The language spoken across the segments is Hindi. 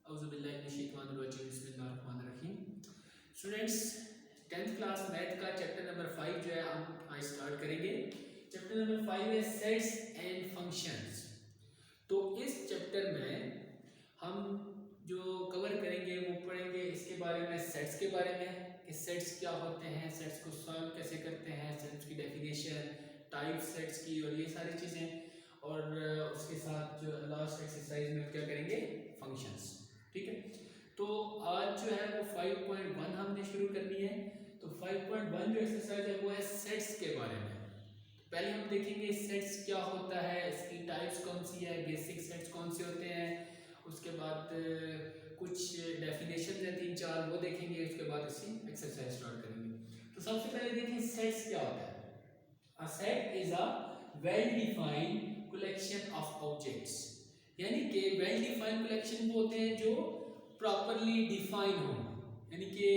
बिस्मिल्लाहिर्रहमानिर्रहीम। स्टूडेंट्स, 10th क्लास मैथ का चैप्टर नंबर 5 जो है हम आज स्टार्ट करेंगे। चैप्टर नंबर 5 है सेट्स एंड फंक्शंस। तो इस चैप्टर में हम जो कवर करेंगे वो पढ़ेंगे इसके बारे में, सेट्स के बारे में कि सेट्स क्या होते हैं, सेट्स को सॉल्व कैसे करते हैं, सेट्स की डेफिनेशन, टाइप सेट्स की और ये सारी चीज़ें। और उसके साथ जो लास्ट एक्सरसाइज में क्या करेंगे, फंक्शंस। ठीक है, तो आज जो है वो 5.1 हमने शुरू करनी है। तो 5.1 जो एक्सरसाइज है वो है सेट्स के बारे में। पहले हम देखेंगे सेट्स क्या होता है, इसकी टाइप्स कौन सी है, बेसिक सेट्स कौन से होते हैं, उसके बाद कुछ डेफिनेशन है 3-4 वो देखेंगे, उसके बाद इसकी एक्सरसाइज स्टार्ट करेंगे। तो सबसे पहले देखिए सेट्स क्या होता है। A set is a well defined collection of objects, यानी कि वेल डिफाइंड कलेक्शन वो होते हैं जो प्रॉपरली डिफाइन हो। यानी कि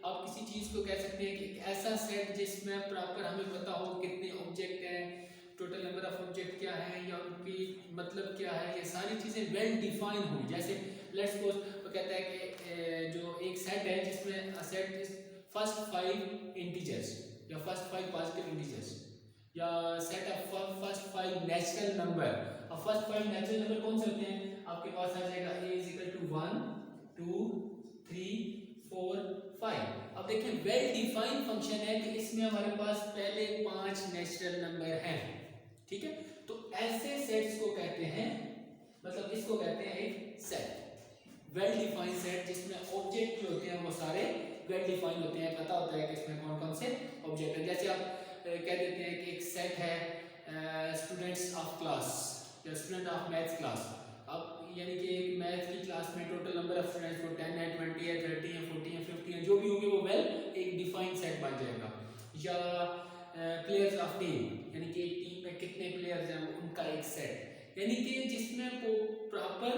आप किसी चीज़ को कह सकते हैं कि एक ऐसा सेट जिसमें प्रॉपर हमें पता हो कितने ऑब्जेक्ट हैं, टोटल नंबर ऑफ ऑब्जेक्ट क्या है या उनकी मतलब क्या है, ये सारी चीज़ें वेल डिफाइन हो। जैसे लेट्स सपोज वो कहता है कि जो एक सेट है जिसमें सेट इज फर्स्ट 5 इंटीजर्स या फर्स्ट 5 पॉजिटिव इंटीजर्स, या set of first 5 natural number. अब फर्स्ट 5 नेचुरल नंबर कौन से होते हैं, आपके पास आ जाएगा a = 1 2 3 4 5। अब देखिए वेल डिफाइंड फंक्शन है कि इसमें हमारे पास पहले 5 नेचुरल नंबर हैं। ठीक है, तो ऐसे सेट्स को कहते हैं, मतलब इसको कहते हैं एक सेट, वेल डिफाइंड सेट जिसमें ऑब्जेक्ट जो होते हैं वो सारे वेल डिफाइंड होते हैं, पता होता है कि इसमें कौन कौन से ऑब्जेक्ट हैं। जैसे आप कह देते हैं कि एक सेट है स्टूडेंट्स ऑफ क्लास या स्टूडेंट ऑफ मैथ्स क्लास। अब यानी कि एक मैथ की क्लास में टोटल नंबर ऑफ स्टूडेंट्स को 10 है, 20 है, 30 है, 40 है, 50 है, जो भी होंगे वो वेल एक डिफाइंड सेट बन जाएगा। या प्लेयर्स ऑफ टीम, यानी कि एक टीम में कितने प्लेयर्स हैं उनका एक सेट, यानी कि जिसमें वो प्रॉपर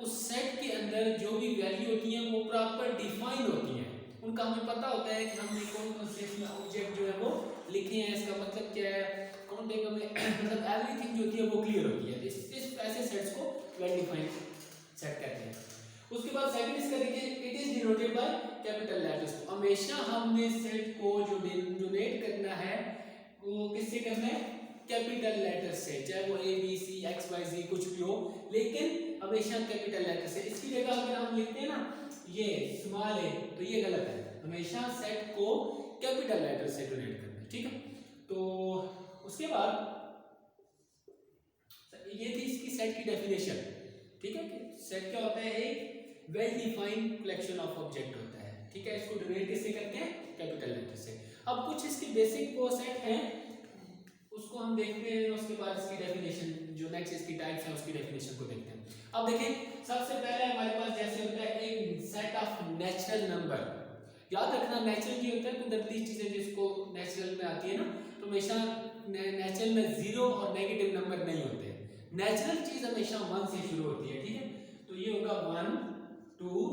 उस सेट के अंदर जो भी वैल्यू होती हैं वो प्रॉपर डिफाइन होती हैं, उनका हमें पता होता है कि हमने कौन कौन से इसमें ऑब्जेक्ट जो है वो लिखे हैं, इसका मतलब क्या है, कौन देगा हमें मतलब एवरीथिंग जो होती है वो क्लियर होती है। इस ऐसे सेट्स को वेल डिफाइंड सेट कहते हैं। उसके बाद सेकंड इसका देखिए, it is denoted by capital letters. हमेशा हमने सेट को जो डिनोट करना है वो किससे करना है, कैपिटल लेटर से, चाहे वो A B C X Y Z कुछ भी हो, लेकिन हमेशा कैपिटल लेटर से। इसकी जगह अगर हम लिखते हैं ना ये स्मॉल a तो ये गलत है, हमेशा सेट को कैपिटल लेटर से डिनोट करना है। ठीक है, तो उसके बाद ये थी इसकी सेट की डेफिनेशन। ठीक है, कि सेट क्या होता है, एक well defined collection of object होता है। ठीक है, इसको डिनोट किससे करते हैं, कैपिटल लेटर से। अब कुछ इसके बेसिक वो सेट हैं उसको हम देखते हैं, उसके बाद इसकी डेफिनेशन जो नेक्स्ट इसकी टाइप्स है उसकी डेफिनेशन को देखते हैं। अब देखिए सबसे पहले हमारे पास जैसे होता है एक सेट ऑफ नेचुरल नंबर। याद रखना नेचुरल की होता है कुदरती चीजें जिसको नेचुरल में आती है ना, तो हमेशा नेचुरल में जीरो और नेगेटिव नंबर नहीं होते। नेचुरल चीज हमेशा 1 से शुरू होती है। ठीक है, तो ये होगा 1 2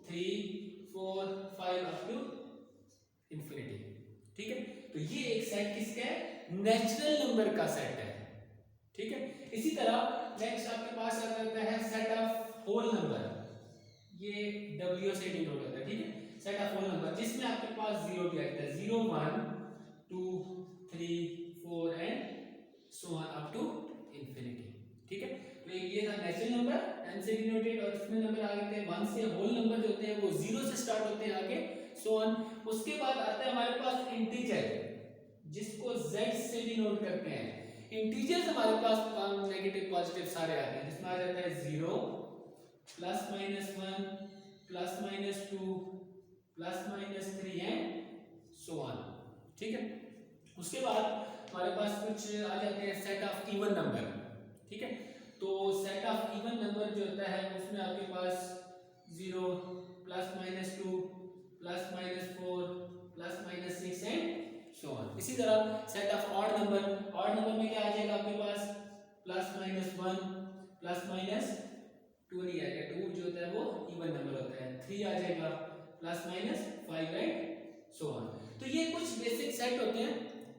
3 4 5 अप टू इंफिनिटी। ठीक है, तो ये एक सेट किसका है, नेचुरल नंबर का सेट है। ठीक है, इसी तरह नेक्स्ट आपके पास आ जाता है सेट ऑफ होल नंबर, ये W से डिनोट होता है। ठीक है, सेट ऑफ होल नंबर जिसमें आपके पास जीरो भी आता है, 0 1 2 3 4 and so on up to infinity. ठीक है, तो ये था नेचुरल नंबर n से डिनोटेड, और इसमें नंबर आ गए थे 1 से, होल नंबर जो होते हैं वो 0 से स्टार्ट होते हैं आगे सो ऑन। उसके बाद आता है हमारे पास इंटीजर जिसको z से डिनोट करते हैं। इंटीजर्स हमारे पास नेगेटिव पॉजिटिव सारे आते हैं, जिसमें आ जाता है 0 plus minus 1 plus minus 2 plus minus 3 and so on. ठीक है, उसके बाद हमारे पास कुछ आ जाते हैं सेट ऑफ इवन नंबर। ठीक है, तो सेट ऑफ इवन नंबर जो होता है उसमें आपके पास 0 plus minus 2 plus minus 4 plus minus 6 and so on. इसी तरह set of odd number, odd number में क्या आ जाएगा आपके पास प्लस माइनस 1 प्लस माइनस 2 नहीं आएगा, 2 जो होता है वो इवन नंबर होता है, 3 आ जाएगा plus minus 5 and so on. तो ये कुछ बेसिक सेट होते हैं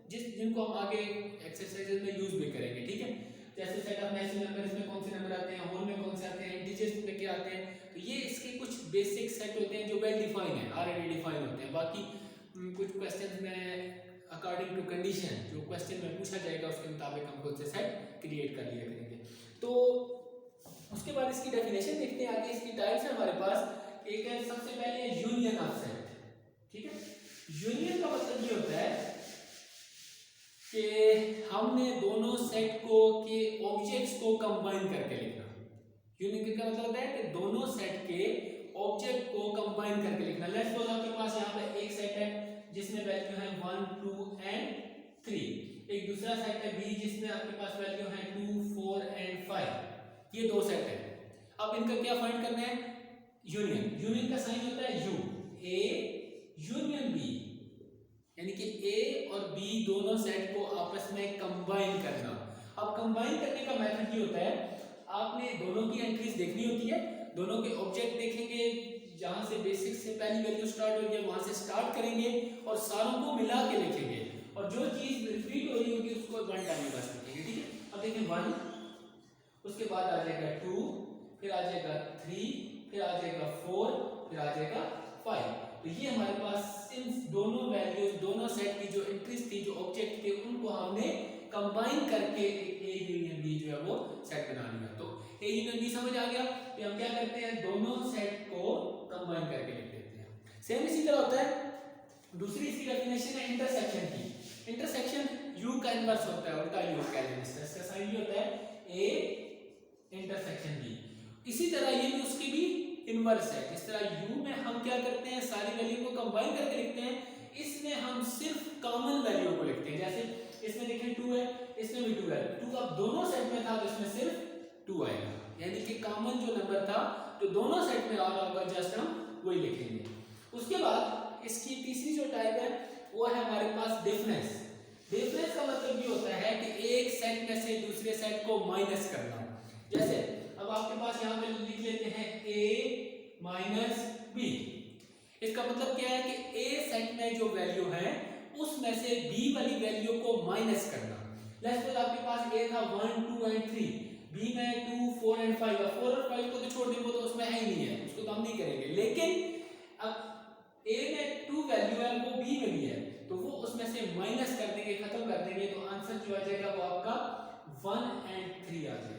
जिनको हम आगे एक्सरसाइजेज में यूज भी करेंगे। ठीक है, जैसे सेट ऑफ नेचुरल नंबर, इसमें कौन से नंबर आते हैं, होल में कौन से आते हैं, इंटीजर्स में क्या आते हैं। तो ये इसके कुछ बेसिक सेट होते हैं जो वेल डिफाइन है, ऑलरेडी डिफाइन होते हैं। बाकी कुछ क्वेश्चंस में अकॉर्डिंग टू कंडीशन जो क्वेश्चन में पूछा जाएगा उसके मुताबिक हम खुद से सेट क्रिएट कर लिया करेंगे। तो उसके बाद इसकी डेफिनेशन देखते हैं आगे। इसकी टाइप्स है हमारे पास, एक है सबसे पहले यूनियन ऑफ सेट। ठीक है, यूनियन का मतलब ये होता है कि हमने दोनों सेट को के ऑब्जेक्ट्स को कंबाइन करके लिखना। यूनियन का मतलब होता है कि दोनों सेट के ऑब्जेक्ट को कंबाइन करके लिखना। लेट्स सपोज आपके पास यहाँ पे एक सेट है जिसमें वैल्यू है 1 2 एंड 3, एक दूसरा सेट है बी जिसमें आपके पास वैल्यू है 2 4 एंड 5। ये दो सेट है। अब इनका क्या फाइंड करना है, यूनियन। यूनियन का साइन होता है यू, ए यूनियन बी, यानी कि ए और बी दोनों सेट को आपस में कंबाइन करना। अब कंबाइन करने का मेथड ये होता है, आपने दोनों की एंट्रीज देखनी होती है, दोनों के ऑब्जेक्ट देखेंगे, जहां से बेसिक से पहली वैल्यू स्टार्ट हो रही है वहां से स्टार्ट करेंगे और सारों को मिला के लिखेंगे, और जो चीज रिपीट हो रही होगी उसको वन टाइम में बस लिखेंगे। ठीक है, अब देखिए 1, उसके बाद आ जाएगा 2, फिर आ जाएगा 3, फिर आ जाएगा 4, फिर आ जाएगा 5। तो ये हमारे पास इन दोनों वैल्यूज, दोनों सेट की जो एंट्रीज थी, जो ऑब्जेक्ट थे, उनको हमने कंबाइन करके ए यूनियन बी जो है वो सेट बना लिया। तो ए यूनियन बी समझ आ गया कि हम क्या करते हैं, दोनों सेट को कंबाइन करके लिख देते हैं। सेम इसी तरह होता है दूसरी इसकी डेफिनेशन है इंटरसेक्शन की। इंटरसेक्शन यू का इनवर्स होता है, उल्टा यू का इसका साइन ये होता है ए इंटरसेक्शन बी। इसी तरह ये भी उसकी भी इनवर्स है। जिस तरह u में हम क्या करते हैं, सारी वैल्यू को कंबाइन करके लिखते हैं, इसमें हम सिर्फ कॉमन वैल्यू को लिखते हैं। जैसे इसमें देखिए 2 है, इसमें भी 2 है, 2 अब दोनों सेट में था तो इसमें सिर्फ 2 आएगा, यानी कि कॉमन जो नंबर था जो दोनों सेट में आ रहा होगा जस्ट हम वही लिखेंगे। उसके बाद इसकी तीसरी जो टाइप है वो है हमारे पास डिफरेंस। डिफरेंस का मतलब ये होता है कि एक सेट में से दूसरे सेट को माइनस करना। जैसे अब आपके पास यहाँ पे लिख लेते हैं a माइनस बी। इसका मतलब क्या है कि a सेट में जो वैल्यू है उसमें से b वाली वैल्यू को माइनस करना। लेट्स सपोज आपके पास a था 1 2 एंड 3, b में 2 4 एंड 5, 4 और 5 को तो छोड़ दें, वो तो उसमें है ही नहीं है, उसको तो हम नहीं करेंगे। लेकिन अब a में 2 वैल्यू है वो b में भी है, तो वो उसमें से माइनस कर देंगे, खत्म कर देंगे, तो आंसर जो आ जाएगा वो आपका 1 एंड 3 आ जाएगा।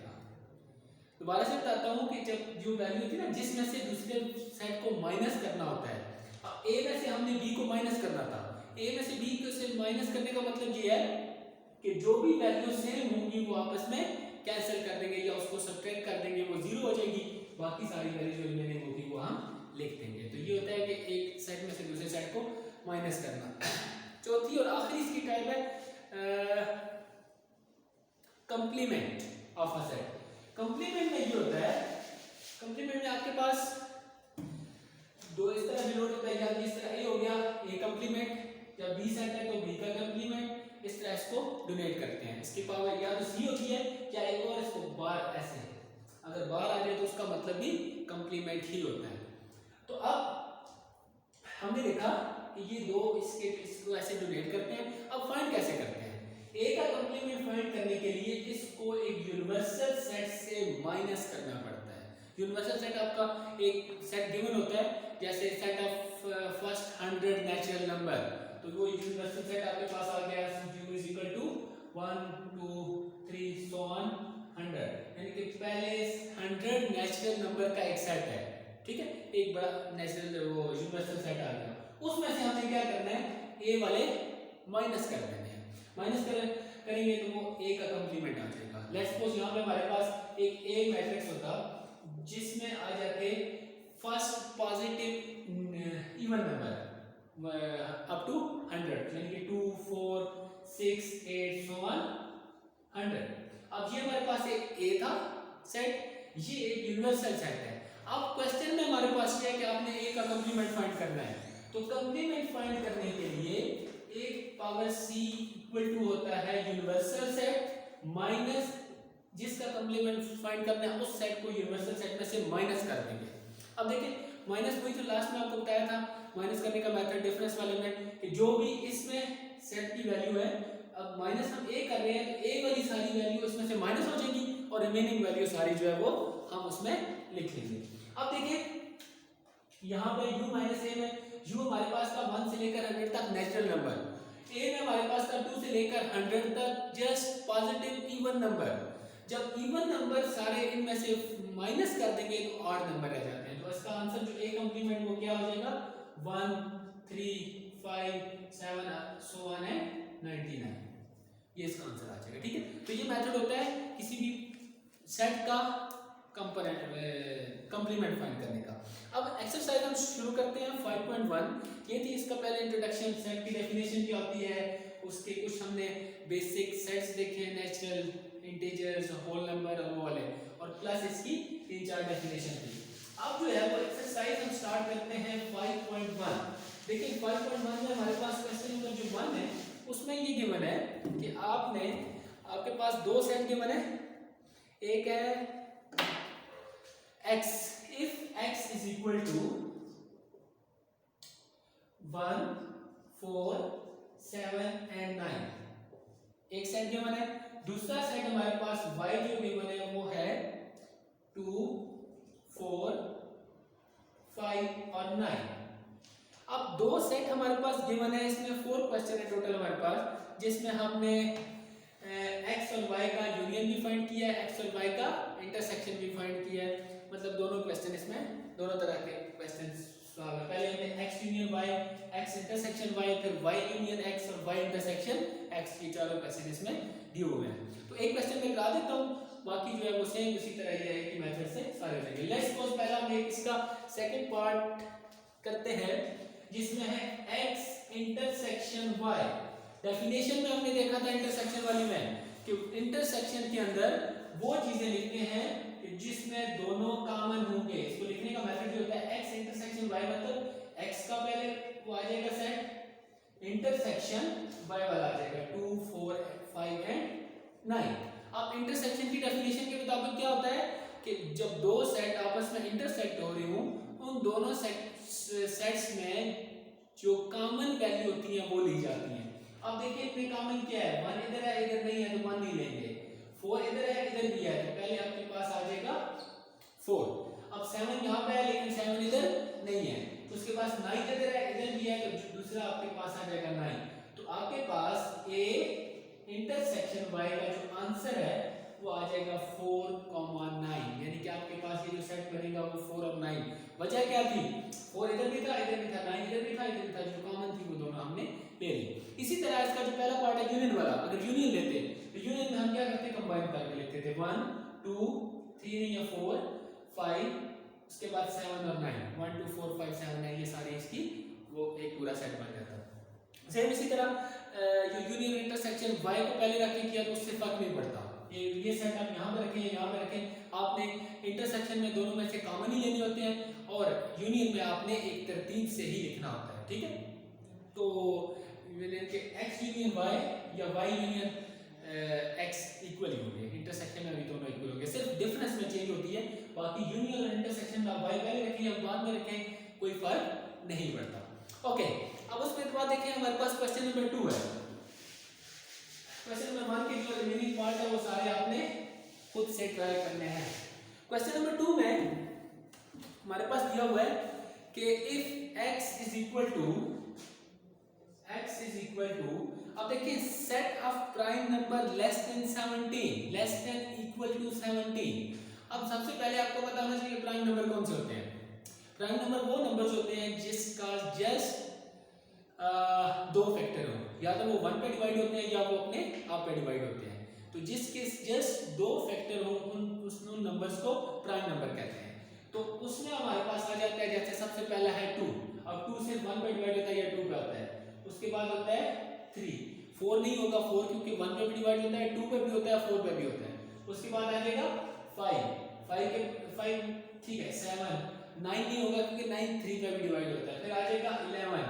दोबारा से बताता हूं कि जब जो वैल्यू थी ना जिसमें से दूसरे सेट को माइनस करना होता है, अब a में से हमने b को माइनस करना था, a में से b को से माइनस करने का मतलब ये है कि जो भी वैल्यू सेम होंगी वो आपस में कैंसिल कर देंगे या उसको सब्ट्रैक्ट कर देंगे, वो 0 हो जाएगी, बाकी सारी वैल्यू जो रिमेनिंग होगी वो हम लिख देंगे। तो ये होता है कि एक सेट में से दूसरे सेट को माइनस करना। चौथी और आखिरी इसकी टाइप है complement of a set. Complement में ये होता है, कंप्लीमेंट में आपके पास दो इस तरह डिनोट होता है, या इस तरह ए हो गया ए कंप्लीमेंट, जब बी सेट है तो बी का कंप्लीमेंट, इस तरह इसको डोनेट करते हैं। इसकी पावर या तो सी होती है या एक और इसको बार, ऐसे अगर बार आ जाए तो उसका मतलब भी कंप्लीमेंट ही होता है। तो अब हमने देखा कि ये दो इसको ऐसे डोनेट करते हैं। अब फाइंड कैसे करते हैं, ए का कंप्लीमेंट फाइंड करने के लिए इसको एक यूनिवर्सल सेट से माइनस करना पड़ता है। यूनिवर्सल सेट आपका एक सेट गिवन होता है, जैसे set of first 100 natural number, तो वो यूनिवर्सल सेट आपके पास आ गया u is equal to 1 2 3 so on 100, यानी कि पहले 100 नेचुरल नंबर का एक सेट है, ठीक है, एक बड़ा नेचुरल वो यूनिवर्सल सेट आ गया, उसमें से हमें क्या करना है, ए वाले माइनस कर देने हैं। माइनस करेंगे तो वो ए का कंप्लीमेंट आ जाएगा। लेट्स सपोज यहाँ पे हमारे पास एक ए मैट्रिक्स होता जिसमें आ जाते first positive even number up to 100, यानी कि 2 4 6 8 so on 100। अब ये हमारे पास एक ए था सेट, ये एक यूनिवर्सल सेट है। अब क्वेश्चन में हमारे पास ये है कि आपने ए का कंप्लीमेंट फाइंड करना है, तो कंप्लीमेंट फाइंड करने के लिए एक पावर सी इक्वल टू होता है यूनिवर्सल सेट माइनस जिसका कंप्लीमेंट फाइंड करना है उस सेट को यूनिवर्सल सेट में से माइनस कर देंगे। अब देखिए माइनस वही जो लास्ट में आपको बताया था माइनस करने का मेथड डिफरेंस वाले में, कि जो भी इसमें सेट की वैल्यू है अब माइनस हम ए कर रहे हैं तो ए वाली सारी वैल्यू इसमें से माइनस हो जाएगी और रिमेनिंग वैल्यू सारी जो है वो हम उसमें लिख लेंगे। अब देखिए यहाँ पे u माइनस ए में u हमारे पास था 1 से लेकर 100 तक नेचुरल नंबर, ए में हमारे पास था 2 से लेकर 100 तक जस्ट पॉजिटिव इवन नंबर। जब इवन नंबर सारे इनमें से माइनस कर देंगे तो ऑड नंबर रह जाते हैं। तो इसका आंसर जो ए कंप्लीमेंट वो क्या हो जाएगा 1 3 5 7 so on and 99, ये इसका आंसर आ जाएगा। ठीक है, तो ये मेथड होता है किसी भी सेट का कंप्लीमेंट फाइंड करने का। अब एक्सरसाइज हम शुरू करते हैं 5.1। ये थी इसका पहले इंट्रोडक्शन, सेट की डेफिनेशन क्या होती है, उसके कुछ हमने बेसिक सेट्स देखे हैं, नेचुरल, इंटीजर्स, होल नंबर और वो वाले, और प्लस इसकी 3-4 डेफिनेशन थी। अब जो है वो एक्सरसाइज हम स्टार्ट करते हैं 5.1। देखिए 5.1 में हमारे पास क्वेश्चन नंबर जो 1 है उसमें ये गिवन है कि आपके पास दो सेट गिवन है। एक है x, if x is equal to 1 4 7 and 9, एक सेट गिवन है। दूसरा सेट हमारे पास y जो गिवन है वो है 2 4 5 और 9। अब दो सेट हमारे पास गिवन है, इसमें 4 क्वेश्चन है टोटल हमारे पास, जिसमें हमने x और y का यूनियन भी फाइंड किया है, x और y का इंटरसेक्शन भी फाइंड किया है। मतलब दोनों क्वेश्चन इसमें दोनों तरह के क्वेश्चन सॉल्व है। पहले हमने x union y, x intersection y, फिर y यूनियन x और y इंटरसेक्शन x, ये चारों क्वेश्चन इसमें दिए हुए हैं। तो एक क्वेश्चन मैं करा देता हूं, बाकी जो है वो सेम उसी तरह ही है कि मेथड से सारे हो जाएंगे। लेट्स सपोज पहला हम इसका सेकंड पार्ट करते हैं जिसमें है x इंटरसेक्शन y। डेफिनेशन में हमने देखा था इंटरसेक्शन वाली में कि इंटरसेक्शन के अंदर वो चीजें लिखते हैं जिसमें दोनों कॉमन होंगे। इसको लिखने का मेथड जो होता है x इंटरसेक्शन y, मतलब x का पहले वो आ जाएगा सेट, इंटरसेक्शन y वाला आ जाएगा 2 4 5 एंड 9। अब इंटरसेक्शन की डेफिनेशन के मुताबिक क्या होता है कि जब दो सेट आपस में इंटरसेक्ट हो रही हूं, उन दोनों सेट्स में जो कॉमन वैल्यू होती है वो ली जाती है। अब देखिए इतने कॉमन क्या है, 1 इधर है इधर नहीं है तो 1 नहीं लेंगे, 4 इधर है इधर भी है तो पहले आपके पास आ जाएगा 4। अब 7 यहाँ पे है लेकिन 7 इधर नहीं है तो उसके पास 9 इधर है इधर भी है तो दूसरा आपके पास आ जाएगा 9। तो आपके पास a इंटरसेक्शन y का जो आंसर है वो आ जाएगा 4,9। यानी कि आपके पास ये जो सेट बनेगा वो 4 और 9। वजह क्या थी, 4 इधर भी था इधर भी था, 9 इधर भी था इधर भी था, जो कॉमन थी वो दोनों हमने ले ली। इसी तरह इसका जो पहला पार्ट है यूनियन वाला, अगर यूनियन लेते तो यूनियन में हम क्या करते, कंबाइन करके लेते थे 1 2 3 या 4 5, उसके बाद 7 और 9, 1 2 4 5 7 9, ये सारी इसकी वो एक पूरा सेट बन जाता है। सेम इसी तरह जो यूनियन इंटरसेक्शन y को पहले रख के किया तो उससे फर्क नहीं पड़ता, ये सेट आप यहाँ पे रखें यहाँ पे रखें, आपने इंटरसेक्शन में दोनों में से कॉमन ही लेने होते हैं और यूनियन में आपने एक तरतीब से ही लिखना होता है। ठीक है, तो x यूनियन y या y यूनियन x इक्वल ही होंगे, इंटरसेक्शन में भी दोनों इक्वल होंगे, सिर्फ डिफरेंस में चेंज होती है, बाकी यूनियन और इंटरसेक्शन में y पहले रखें या बाद में रखें कोई फर्क नहीं पड़ता। ओके, अब उसके बाद देखिए हमारे पास क्वेश्चन नंबर 2 है। क्वेश्चन नंबर 1 के जो रिमेनिंग पार्ट है वो सारे आपने खुद से ट्राई करने हैं। क्वेश्चन नंबर 2 में हमारे पास दिया हुआ है कि if x is equal to अब देखिए set of prime number less than 17 less than equal to 17। अब सबसे पहले आपको पता होना चाहिए प्राइम नंबर कौन से होते हैं। प्राइम नंबर वो नंबर्स होते हैं जिसका जस्ट दो फैक्टर हो, या तो वो 1 पे डिवाइड होते हैं या वो अपने आप पे डिवाइड होते हैं। तो जिसके जस्ट दो फैक्टर हो उन नंबर्स को प्राइम नंबर कहते हैं। तो उसमें हमारे पास आ जाता है जैसे सबसे पहला है 2, अब 2 सिर्फ 1 पे डिवाइड होता है या 2 पे होता है। उसके बाद होता है 3, 4 नहीं होगा, 4 क्योंकि 1 पे भी डिवाइड होता है, 2 पे भी होता है, 4 पे भी होता है। उसके बाद आ जाएगा 5 ठीक है, 7, 9 नहीं होगा क्योंकि 9 3 पे भी डिवाइड होता है। फिर आ जाएगा 11,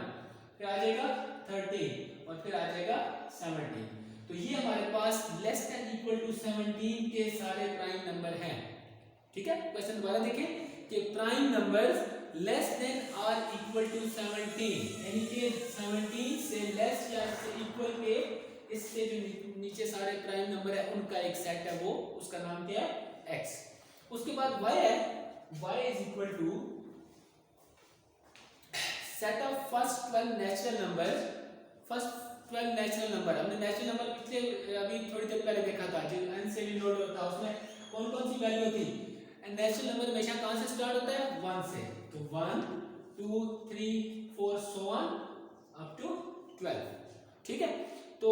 फिर आ जाएगा 13 और फिर आ जाएगा 17। तो ये हमारे पास लेस देन इक्वल टू 17 के सारे प्राइम नंबर हैं। ठीक है, क्वेश्चन दोबारा देखें कि prime numbers less than or equal to 17, यानी कि 17 से लेस या से इक्वल के इससे जो नीचे सारे प्राइम नंबर है उनका एक सेट है, वो उसका नाम क्या है x। उसके बाद y है, y is equal to set of first 12 natural number. First 12 natural number, हमने नेचुरल नंबर पिछले अभी थोड़ी देर पहले देखा था, जो n से डिनोट होता है उसमें कौन कौन सी वैल्यू होती है। नेचुरल नंबर हमेशा कहां से स्टार्ट होता है, 1 से, तो 1 2 3 4 सो ऑन अप टू 12, ठीक है। तो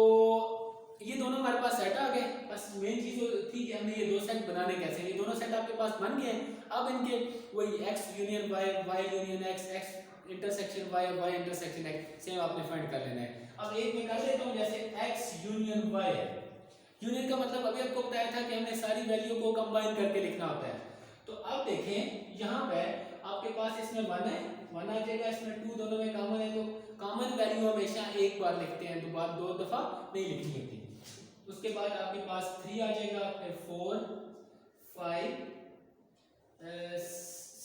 ये दोनों हमारे पास सेट आ गए। बस मेन चीज थी कि हमें ये दो सेट बनाने कैसे, ये दोनों सेट आपके पास बन गए। अब इनके वही x union y, y union x, x intersection y, y intersection x same आपने फाइंड कर लेना है। अब एक मैं कर लेता हूं, जैसे x यूनियन y है। यूनियन का मतलब अभी आपको बताया था कि हमने सारी वैल्यू को कंबाइन करके लिखना होता है। तो अब देखें यहाँ पे आपके पास इसमें 1 है, 1 आ जाएगा, इसमें 2 दोनों में कॉमन है, तो कॉमन वैल्यू हमेशा एक बार लिखते हैं, तो बार 2 दफा नहीं लिखनी होती। उसके बाद आपके पास 3 आ जाएगा, फिर 4 5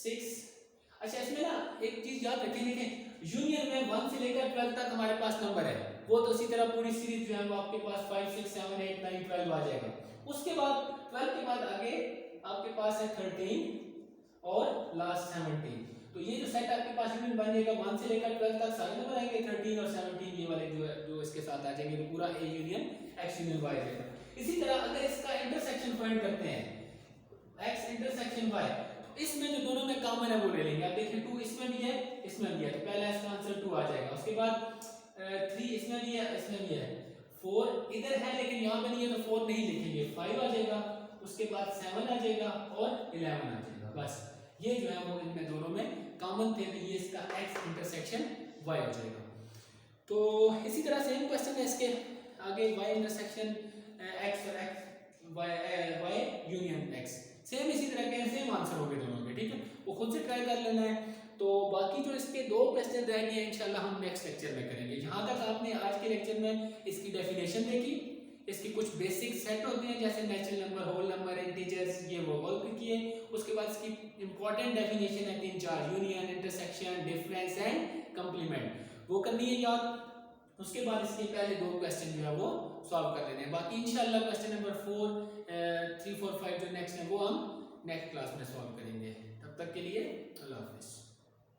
6। अच्छा इसमें ना एक चीज याद रखें, देखें यूनियन में 1 से लेकर 12 तक हमारे पास नंबर है, वो तो इसी तरह पूरी सीरीज जो है वो आपके पास 5 6 7 8 9 12 आ जाएगा। उसके बाद 12 के बाद आगे आपके पास है 13 और लास्ट 17। तो ये जो सेट आपके पास यूनियन बन जाएगा, 1 से लेकर 12 तक सारे नंबर आएंगे, 13 और 17 ये वाले जो इसके साथ आ जाएंगे, तो पूरा A union X union Y जाएगा। इसी तरह अगर इसका इंटरसेक्शन फाइंड करते हैं, X इंटरसेक्शन Y, तो इसमें जो दोनों में कॉमन है वो ले लेंगे। आप देखिए 2 इसमें भी है, इसमें भी है, तो पहला इसका आंसर 2 आ जाएगा। उसके बाद 3 इसमें भी है, इसमें भी है, 4 इधर है लेकिन यहाँ पे नहीं है, तो 4 नहीं लिखेंगे, 5 आ जाएगा। उसके बाद 7 आ जाएगा और 11 आ जाएगा। बस ये जो है वो इनमें दोनों में कॉमन थे, तो ये इसका x इंटरसेक्शन y हो जाएगा। तो इसी तरह सेम क्वेश्चन है इसके आगे, y इंटरसेक्शन x और y यूनियन x, सेम इसी तरह के सेम आंसर होंगे दोनों के, ठीक है। वो खुद से ट्राई कर लेना है। तो बाकी जो इसके 2 क्वेश्चन रहेंगे इंशाल्लाह हम नेक्स्ट लेक्चर में करेंगे। यहाँ तक आपने आज के लेक्चर में इसकी डेफिनेशन देखी, इसके कुछ बेसिक सेट होते हैं जैसे natural number, whole number, integers, ये वो ऑल किए। उसके बाद इसकी इंपॉर्टेंट डेफिनेशन है 3-4, union, intersection, difference and complement, वो करनी है याद। उसके बाद इसके पहले 2 क्वेश्चन जो है वो सॉल्व कर लेने हैं। बाकी इंशाल्लाह क्वेश्चन नंबर 4 3 4 5 जो नेक्स्ट है वो हम नेक्स्ट क्लास में सॉल्व करेंगे। तब तक के लिए अल्लाह हाफिज़।